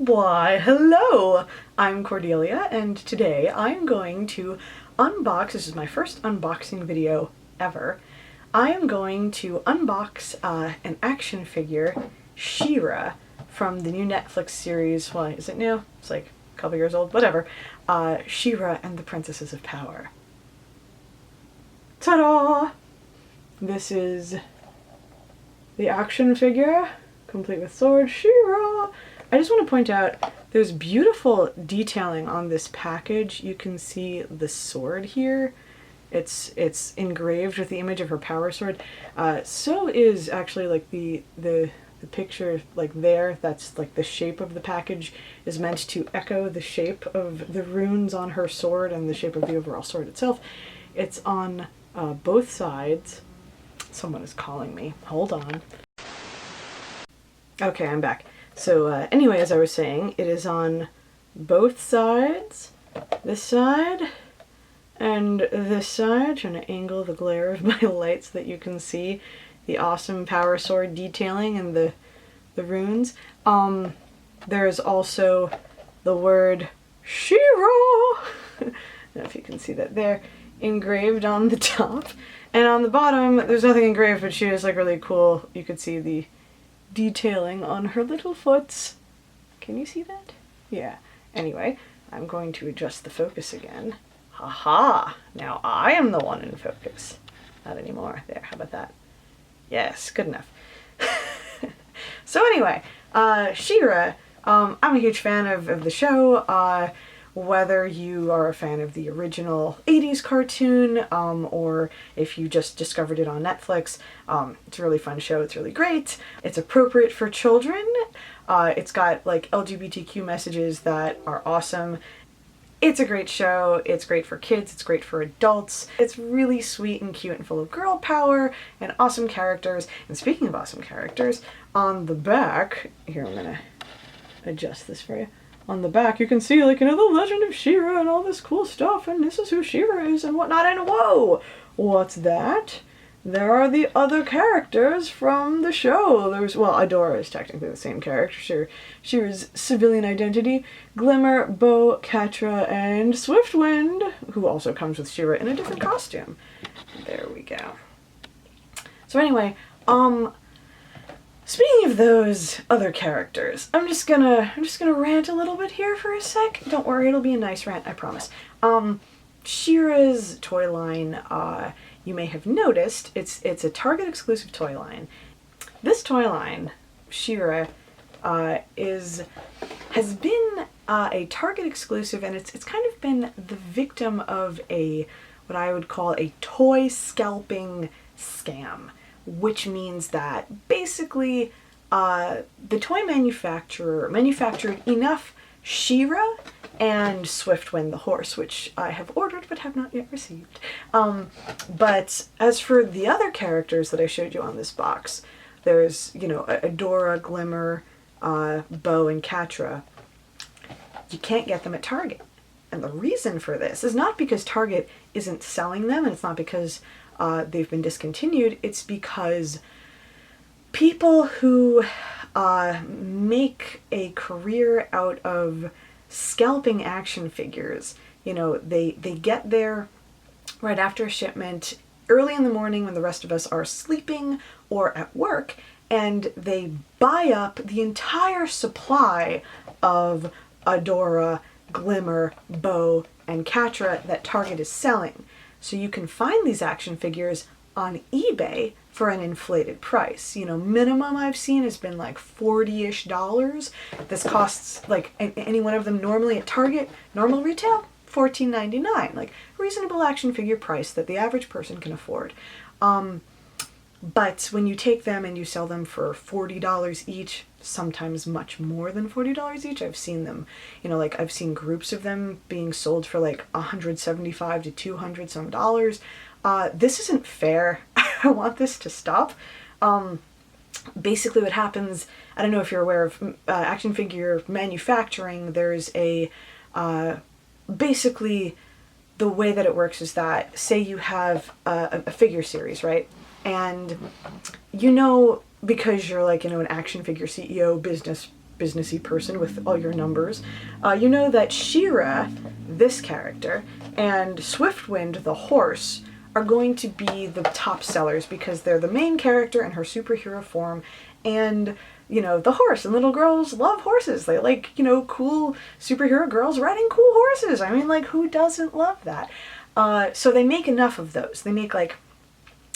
Why, hello! I'm Cordelia, and today I'm going to unbox, this is my first unboxing video ever, I am going to unbox an action figure, She-ra, from the new Netflix series, well, is it new? It's like a couple years old, whatever. She-ra and the Princesses of Power. Ta-da! This is the action figure, complete with sword, She-ra! I just want to point out there's beautiful detailing on this package. You can see the sword here. It's engraved with the image of her power sword. So is actually like the picture like there. That's like the shape of the package is meant to echo the shape of the runes on her sword and the shape of the overall sword itself. It's on both sides. Someone is calling me. Hold on. Okay, I'm back. So anyway, as I was saying, it is on both sides, this side and this side. Trying to angle the glare of my light so that you can see the awesome power sword detailing and the runes. There is also the word She-ra. I don't know if you can see that there, engraved on the top. And on the bottom, there's nothing engraved, but she is like really cool. You could see the detailing on her little foots. Can you see that? Yeah. Anyway, I'm going to adjust the focus again. Haha! Now I am the one in focus. Not anymore. There, how about that? Yes, good enough. So anyway, She-ra, I'm a huge fan of the show. Whether you are a fan of the original 80s cartoon, or if you just discovered it on Netflix, it's a really fun show, it's really great. It's appropriate for children. It's got like LGBTQ messages that are awesome. It's a great show, it's great for kids, it's great for adults. It's really sweet and cute and full of girl power and awesome characters. And speaking of awesome characters, on the back, here I'm gonna adjust this for you. On the back, you can see, like, you know, the legend of She-ra and all this cool stuff, and this is who She-ra is and whatnot, and whoa! What's that? There are the other characters from the show. There's, well, Adora is technically the same character, She-ra's civilian identity, Glimmer, Bow, Catra, and Swiftwind, who also comes with She-ra in a different costume. There we go. So anyway, speaking of those other characters, I'm just gonna rant a little bit here for a sec. Don't worry, it'll be a nice rant, I promise. She-ra's toy line, you may have noticed, it's a Target-exclusive toy line. This toy line, She-ra, has been a Target exclusive, and it's kind of been the victim of what I would call a toy scalping scam. Which means that basically the toy manufacturer manufactured enough She-ra and Swiftwind the horse, which I have ordered but have not yet received. But as for the other characters that I showed you on this box, there's, you know, Adora, Glimmer, Bow, and Catra. You can't get them at Target. And the reason for this is not because Target isn't selling them, and it's not because they've been discontinued. It's because people who make a career out of scalping action figures, you know, they get there right after a shipment, early in the morning when the rest of us are sleeping or at work, and they buy up the entire supply of Adora, Glimmer, Bow, and Catra that Target is selling. So you can find these action figures on eBay for an inflated price. You know, minimum I've seen has been like $40-ish. This costs, like, any one of them normally at Target, normal retail, $14.99. Like, reasonable action figure price that the average person can afford. But when you take them and you sell them for $40 each, sometimes much more than $40 each, I've seen them, you know, like I've seen groups of them being sold for like $175 to $200 some dollars. This isn't fair. I want this to stop. Basically what happens, I don't know if you're aware of action figure manufacturing, there's basically the way that it works is that, say you have a figure series, right? And you know, because you're like, you know, an action figure CEO, business businessy person with all your numbers, you know that She-ra, this character, and Swiftwind, the horse, are going to be the top sellers because they're the main character in her superhero form, and you know, the horse, and little girls love horses. They like, you know, cool superhero girls riding cool horses. I mean, like, who doesn't love that? So they make enough of those. They make, like,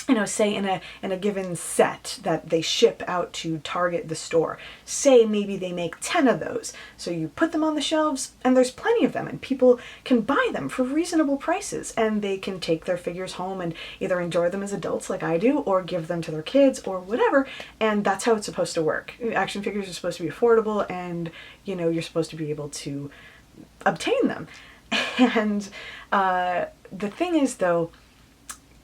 you know, say in a given set that they ship out to Target, the store, say maybe they make 10 of those. So you put them on the shelves and there's plenty of them and people can buy them for reasonable prices and they can take their figures home and either enjoy them as adults like I do or give them to their kids or whatever. And that's how it's supposed to work. Action figures are supposed to be affordable and, you know, you're supposed to be able to obtain them. And the thing is, though,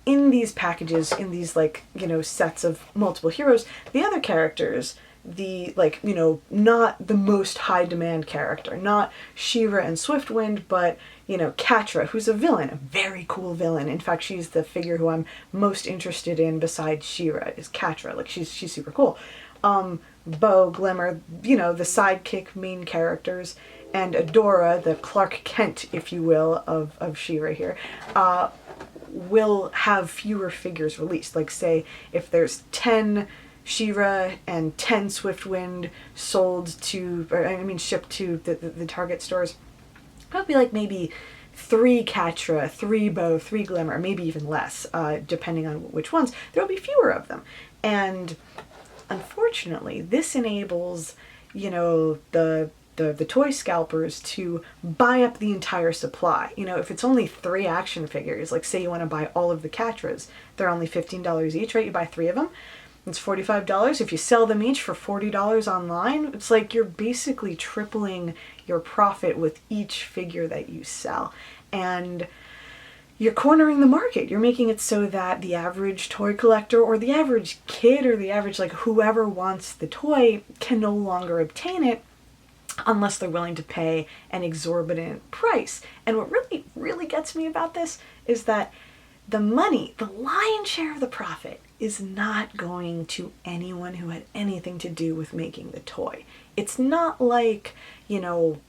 in these packages, in these, like, you know, sets of multiple heroes, the other characters, the, like, you know, not the most high demand character, not She-ra and Swiftwind, but, you know, Catra, who's a villain, a very cool villain. In fact, she's the figure who I'm most interested in besides She-ra, is Catra. Like, she's super cool. Bo, Glimmer, you know, the sidekick main characters, and Adora, the Clark Kent, if you will, of She-ra here, will have fewer figures released. Like, say, if there's 10 She-ra and 10 Swiftwind sold to, or I mean shipped to the Target stores, it'll be like maybe 3 Catra, 3 Bo, 3 Glimmer, maybe even less, depending on which ones. There will be fewer of them. And unfortunately, this enables, you know, the toy scalpers to buy up the entire supply. You know, if it's only 3 action figures, like say you want to buy all of the Catras, they're only $15 each, right? You buy 3 of them, it's $45. If you sell them each for $40 online, it's like you're basically tripling your profit with each figure that you sell. And you're cornering the market. You're making it so that the average toy collector or the average kid or the average, like, whoever wants the toy can no longer obtain it unless they're willing to pay an exorbitant price. And what really, really gets me about this is that the money, the lion's share of the profit, is not going to anyone who had anything to do with making the toy. It's not like, you know,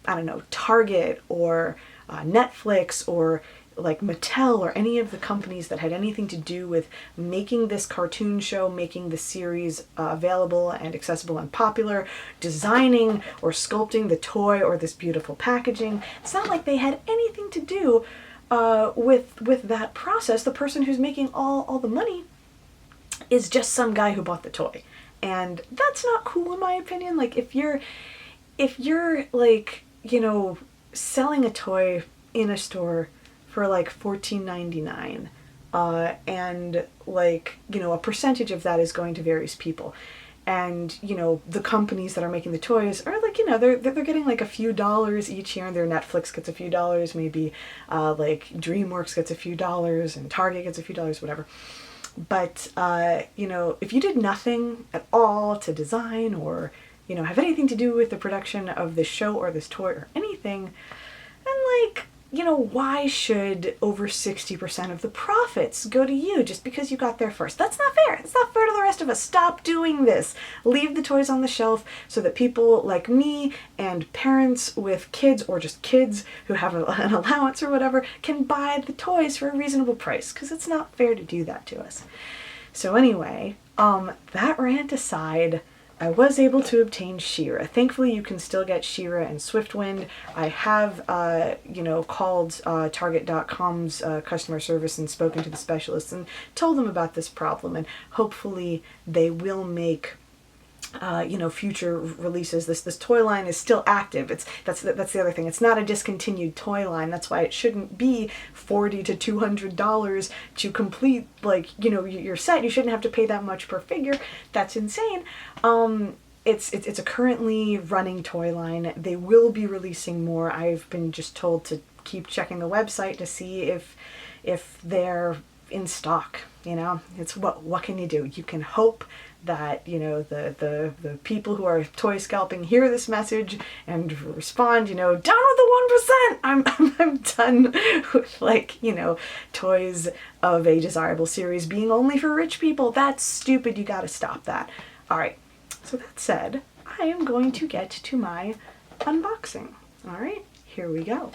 I don't know, Target or Netflix or like Mattel or any of the companies that had anything to do with making this cartoon show, making the series available and accessible and popular, designing or sculpting the toy or this beautiful packaging. It's not like they had anything to do with that process. The person who's making all the money is just some guy who bought the toy. And that's not cool in my opinion. Like, if you're like, you know, selling a toy in a store for like $14.99, and like, you know, a percentage of that is going to various people, and you know, the companies that are making the toys are like, you know, they're getting like a few dollars each year, and their Netflix gets a few dollars, maybe like DreamWorks gets a few dollars and Target gets a few dollars, whatever. But you know, if you did nothing at all to design or, you know, have anything to do with the production of this show or this toy or anything, then like, you know, why should over 60% of the profits go to you just because you got there first? That's not fair. It's not fair to the rest of us. Stop doing this. Leave the toys on the shelf so that people like me and parents with kids or just kids who have an allowance or whatever can buy the toys for a reasonable price, because it's not fair to do that to us. So anyway, that rant aside, I was able to obtain She-ra. Thankfully, you can still get She-ra and Swiftwind. I have, you know, called Target.com's customer service and spoken to the specialists and told them about this problem, and hopefully they will make, you know, future releases. This toy line is still active. That's the other thing. It's not a discontinued toy line. That's why it shouldn't be $40 to $200 to complete, like, you know, your set. You shouldn't have to pay that much per figure. That's insane. It's a currently running toy line. They will be releasing more. I've been just told to keep checking the website to see if they're in stock. You know, it's what can you do? You can hope that, you know, the people who are toy scalping hear this message and respond, you know, down with the 1%. I'm done with, like, you know, toys of a desirable series being only for rich people. That's stupid. You got to stop that. All right. So that said, I am going to get to my unboxing. All right, here we go.